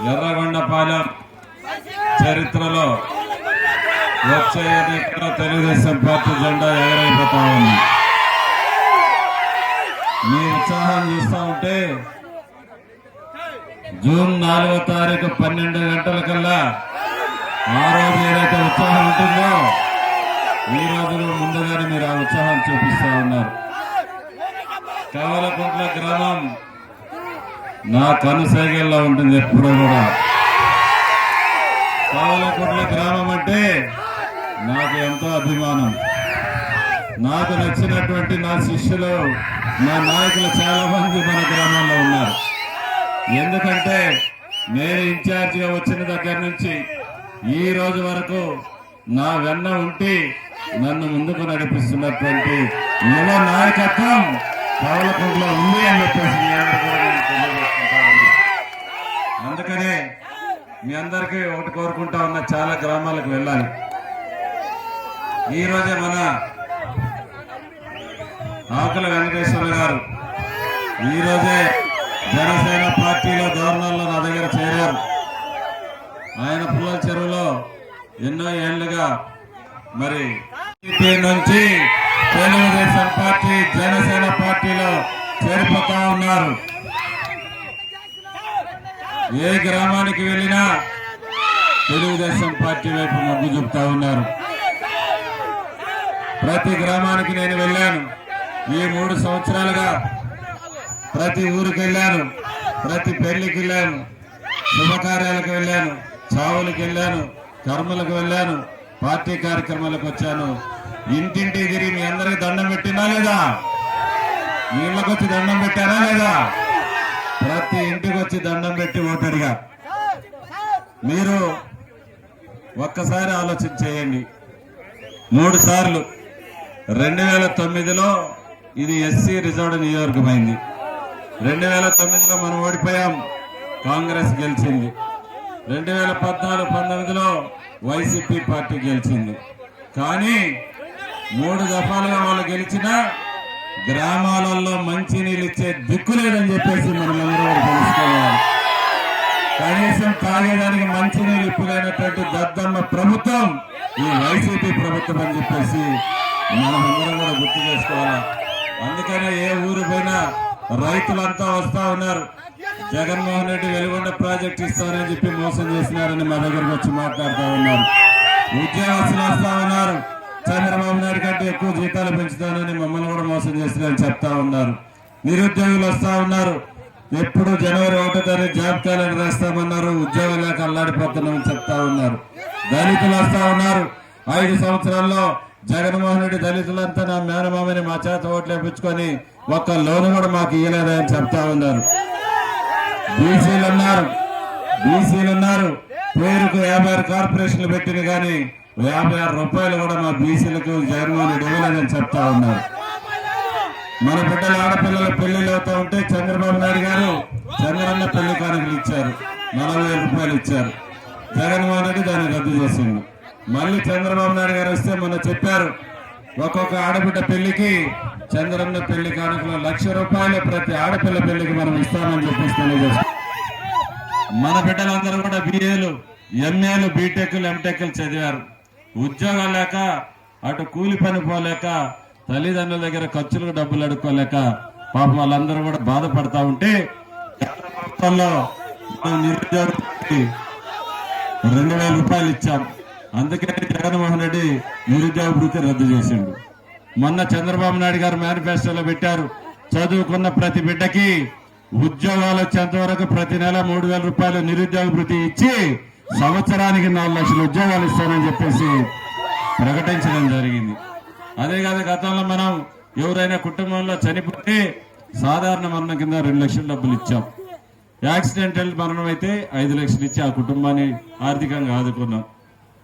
ఎర్రగొండపాలెం చరిత్రలో వచ్చే ఎన్నికల్లో తెలుగుదేశం పార్టీ జెండా ఎగరైపోతా ఉంది. మీ ఉత్సాహం చూస్తూ ఉంటే జూన్ 4వ తారీఖు 12 గంటలకల్లా ఆ రోజు ఏదైతే ఉత్సాహం ఉంటుందో ఈ రోజులో ముందుగానే మీరు ఆ ఉత్సాహం చూపిస్తూ ఉన్నారు. కవలకుంట్ల గ్రామం నా కనుసైగల్లో ఉంటుంది ఎప్పుడూ కూడా. కవలకుంట్ల గ్రామం అంటే నాకు ఎంతో అభిమానం. నాకు నచ్చినటువంటి నా శిష్యులు, నా నాయకులు చాలా మంది మన గ్రామంలో ఉన్నారు. ఎందుకంటే నేను ఇన్ఛార్జిగా వచ్చిన దగ్గర నుంచి ఈ రోజు వరకు నా వెన్న ఉండి నన్ను ముందుకు నడిపిస్తున్నటువంటి యువ నాయకత్వం కవలకుంట్ల ఉంది అని చెప్పేసి అందుకనే మీ అందరికీ ఒకటి కోరుకుంటా ఉన్న, చాలా గ్రామాలకు వెళ్ళాలి. ఈ రోజే మన ఆకుల వెంకటేశ్వర గారు ఈ రోజే జనసేన పార్టీలో గవర్నర్లో నా దగ్గర చేరారు. ఆయన పుల్లల చెరువులో ఎన్నో ఏళ్లుగా మరి నుంచి తెలుగుదేశం పార్టీ జనసేన పార్టీలో చేరిపోతా ఉన్నారు. ఏ గ్రామానికి వెళ్ళినా తెలుగుదేశం పార్టీ వైపు మొగ్గు చూపుతా ఉన్నారు. ప్రతి గ్రామానికి నేను వెళ్ళాను. ఈ 3 సంవత్సరాలుగా ప్రతి ఊరికి వెళ్ళాను, ప్రతి పెళ్లికి వెళ్ళాను, శుభకార్యాలకు వెళ్ళాను, చావులకు వెళ్ళాను, కర్మలకు వెళ్ళాను, పార్టీ కార్యక్రమాలకు వచ్చాను. ఇంటింటి తిరిగి మీ అందరికి దండం పెట్టినా లేదా? నీళ్ళకి వచ్చి దండం పెట్టారా లేదా? ప్రతి ఇంటికి వచ్చి దండం పెట్టి ఓటడిగా. మీరు ఒక్కసారి ఆలోచన చేయండి. 3 సార్లు 2009లో ఇది ఎస్సీ రిజర్వ్డ్ నియోజకమైంది. 2009లో మనం ఓడిపోయాం, కాంగ్రెస్ గెలిచింది. 2014-19లో వైసీపీ పార్టీ గెలిచింది. కానీ 3 దఫాలుగా వాళ్ళు గెలిచిన గ్రామాలలో మంచినీళ్ళు ఇచ్చే దిక్కు లేదని చెప్పేసి మనం అందరూ తెలుసుకోవాలి. కనీసం తాగేదానికి మంచినీళ్ళు ఇప్పుడైనటువంటి దద్దమ్మ ప్రభుత్వం ఈ వైసీపీ ప్రభుత్వం అని చెప్పేసి మనం అందరం కూడా గుర్తు చేసుకోవాలి. అందుకనే ఏ ఊరు పోయినా రైతులంతా వస్తా ఉన్నారు. జగన్మోహన్ రెడ్డి వెలుగొండ ప్రాజెక్ట్ ఇస్తారని చెప్పి మోసం చేసినారని మా దగ్గరకు వచ్చి మాట్లాడుతూ ఉన్నారు. ఉద్యోగస్తులు వస్తా ఉన్నారు, చంద్రబాబు నాయుడు కంటే ఎక్కువ జీతాలు పెంచుతానని మమ్మల్ని కూడా మోసం చేస్తున్నారని చెప్తా ఉన్నారు. నిరుద్యోగులు వస్తా ఉన్నారు. ఎప్పుడు జనవరి 1వ తారీఖు జాబ్ క్యాలెండర్ వేస్తామన్నారు, ఉద్యోగం లేక అల్లాడిపోతున్నామని చెప్తా ఉన్నారు. దళితులు వస్తా ఉన్నారు. 5 సంవత్సరాల్లో జగన్మోహన్ రెడ్డి దళితులంతా నా మేనమామని మా చేత ఓట్లు వేయించుకొని ఒక్క లోను కూడా మాకు ఇయ్యలేదని చెప్తా ఉన్నారు. బీసీలు ఉన్నారు. పేరుకు 56 కార్పొరేషన్లు పెట్టిన కానీ 56 రూపాయలు కూడా మా బీసీలకు జగన్మోహన్ రెడ్డి ఇవ్వలేదని చెప్తా ఉన్నారు. మన బిడ్డల ఆడపిల్లల పెళ్లిళ్ళు అవుతా ఉంటే చంద్రబాబు నాయుడు గారు చంద్రన్న పెళ్లి కానుకలు ఇచ్చారు, 40,000 రూపాయలు ఇచ్చారు. జగన్మోహన్ రెడ్డి దాన్ని రద్దు చేసిండు. మళ్ళీ చంద్రబాబు నాయుడు గారు వస్తే మొన్న చెప్పారు, ఒక్కొక్క ఆడబిడ్డ పెళ్లికి చంద్రన్న పెళ్లి కానుకలు 1,00,000 రూపాయలు ప్రతి ఆడపిల్ల పెళ్లికి మనం ఇస్తామని చెప్పేసి తెలియజేస్తాం. మన బిడ్డలందరూ కూడా BAలు, MAలు, బీటెక్లు, ఎంటెక్లు చదివారు. ఉద్యోగాలు లేక అటు కూలి పని పోలేక తల్లిదండ్రుల దగ్గర ఖర్చులకు డబ్బులు అడుక్కోలేక పాపం వాళ్ళందరూ కూడా బాధపడతా ఉంటే నిరుద్యోగానికి 2,000 రూపాయలు ఇచ్చాం. అందుకే జగన్మోహన్ రెడ్డి నిరుద్యోగ భృతి రద్దు చేసిండు. మొన్న చంద్రబాబు నాయుడు గారు మేనిఫెస్టోలో పెట్టారు, చదువుకున్న ప్రతి బిడ్డకి ఉద్యోగాలు వచ్చేంత వరకు ప్రతి నెల 3,000 రూపాయలు నిరుద్యోగ భృతి ఇచ్చి సంవత్సరానికి 4 లక్షల ఉద్యోగాలు ఇస్తానని చెప్పేసి ప్రకటించడం జరిగింది. అదే కాదు, గతంలో మనం ఎవరైనా కుటుంబంలో చనిపోతే సాధారణ మరణం కింద 2 లక్షల డబ్బులు ఇచ్చాం. యాక్సిడెంటల్ మరణం అయితే 5 లక్షలు ఇచ్చి ఆ కుటుంబాన్ని ఆర్థికంగా ఆదుకున్నాం.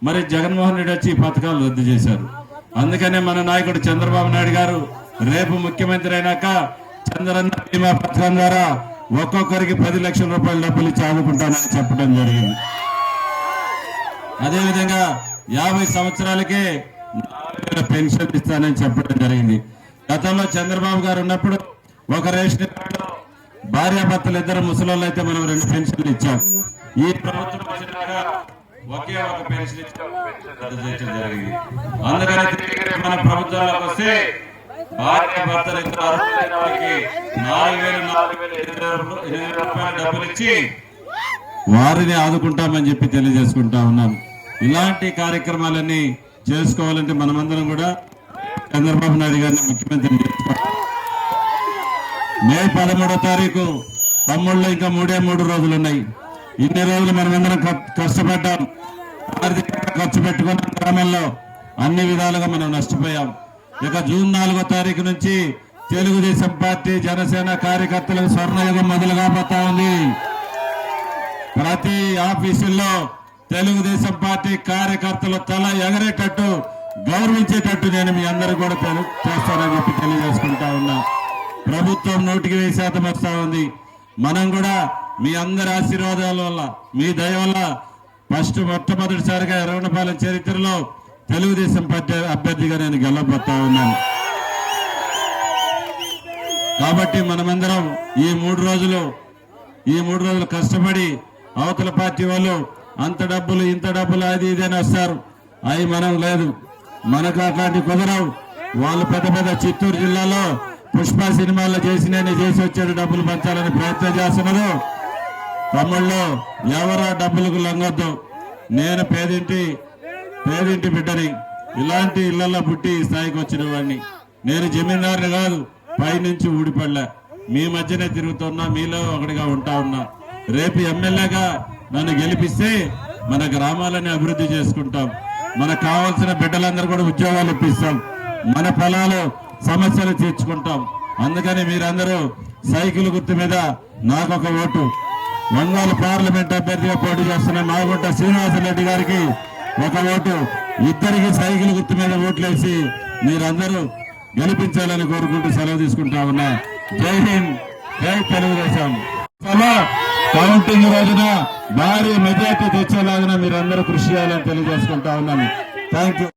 మరి జగన్మోహన్ రెడ్డి వచ్చి ఈ పథకాలు రద్దు చేశారు. అందుకనే మన నాయకుడు చంద్రబాబు నాయుడు గారు రేపు ముఖ్యమంత్రి అయినాక చంద్రన్న బీమా పథకం ద్వారా ఒక్కొక్కరికి 10 లక్షల రూపాయల డబ్బులు ఇచ్చి ఆదుకుంటానని చెప్పడం జరిగింది. అదేవిధంగా 50 సంవత్సరాలకే 4,000 పెన్షన్ ఇస్తానని చెప్పడం జరిగింది. గతంలో చంద్రబాబు గారు ఉన్నప్పుడు ఒక రేషన్ కార్డు భార్యాభర్తలు 2 ముసలోళ్ళు అయితే మనం 2 పెన్షన్లు ఇచ్చాం. ఈ ప్రభుత్వం వచ్చినాక ఒకే ఒక పెన్షన్ రద్దు చేయడం జరిగింది. అందుకని తిరిగి మన ప్రభుత్వంలోకి వస్తే భార్య భర్తలు ఇద్దరు అర్హులైన వారికి 4,800 రూపాయలు డబ్బులు ఇచ్చి వారిని ఆదుకుంటామని చెప్పి తెలియజేసుకుంటా ఉన్నాం. ఇలాంటి కార్యక్రమాలన్నీ చేసుకోవాలంటే మనమందరం కూడా చంద్రబాబు నాయుడు గారిని ముఖ్యమంత్రిని చేసుకోవాలి. మే 13వ తారీఖు తమ్ముళ్ళు ఇంకా 3 రోజులు ఉన్నాయి. ఇన్ని రోజులు మనమందరం కష్టపడ్డాం, ఆర్థికంగా ఖర్చు పెట్టుకున్న గ్రామంలో అన్ని విధాలుగా మనం నష్టపోయాం. ఇక జూన్ 4వ తారీఖు నుంచి తెలుగుదేశం పార్టీ జనసేన కార్యకర్తలకు స్వర్ణయుగం మొదలు కాబోతా ఉంది. ప్రతి ఆఫీసుల్లో తెలుగుదేశం పార్టీ కార్యకర్తలు తల ఎగరేటట్టు గౌరవించేటట్టు నేను మీ అందరూ కూడా చేస్తానని చెప్పి తెలియజేసుకుంటా ఉన్నా. ప్రభుత్వం 100% వస్తా ఉంది. మనం కూడా మీ అందరి ఆశీర్వాదాల వల్ల, మీ దయ వల్ల మొట్టమొదటిసారిగా ఎర్రగొండపాలెం చరిత్రలో తెలుగుదేశం పార్టీ అభ్యర్థిగా నేను గెలవబోతా ఉన్నాను. కాబట్టి మనమందరం ఈ 3 రోజులు కష్టపడి అవతల పార్టీ వాళ్ళు అంత డబ్బులు ఇంత డబ్బులు అది ఇది అని వస్తారు. అవి మనం లేదు, మనకు అట్లాంటి కుదరవు. వాళ్ళు పెద్ద చిత్తూరు జిల్లాలో పుష్ప సినిమాల్లో చేసి వచ్చాడు, డబ్బులు పంచాలని ప్రయత్నం చేస్తున్నారు. తమ్ముళ్ళు ఎవరో డబ్బులకు లొంగొద్దు. నేను పేదింటి బిడ్డని, ఇలాంటి ఇళ్లలో పుట్టి ఈ స్థాయికి వచ్చిన వాడిని. నేను జమీందారుని కాదు, పైనుంచి ఊడిపడలే. మీ మధ్యనే తిరుగుతున్నా, మీలో ఒకటిగా ఉంటా ఉన్నా. రేపు ఎమ్మెల్యేగా నన్ను గెలిపిస్తే మన గ్రామాలని అభివృద్ధి చేసుకుంటాం. మనకు కావాల్సిన బిడ్డలందరూ కూడా ఉద్యోగాలు ఇప్పిస్తాం. మన పొలాలు సమస్యలు తీర్చుకుంటాం. అందుకని మీరందరూ సైకిల్ గుర్తు మీద నాకొక ఓటు, ఒంగోలు పార్లమెంట్ అభ్యర్థిగా పోటీ చేస్తున్న మాగుంట శ్రీనివాసరెడ్డి గారికి ఒక ఓటు, ఇద్దరికి సైకిల్ గుర్తు మీద ఓట్లేసి మీరందరూ గెలిపించాలని కోరుకుంటూ సెలవు తీసుకుంటా ఉన్నా. జై హింద్, జై తెలుగుదేశం. కౌంటింగ్ రోజున భారీ మెజార్టీ తెచ్చేలాగా మీరందరూ కృషి చేయాలని తెలియజేసుకుంటా ఉన్నాను. Thank you.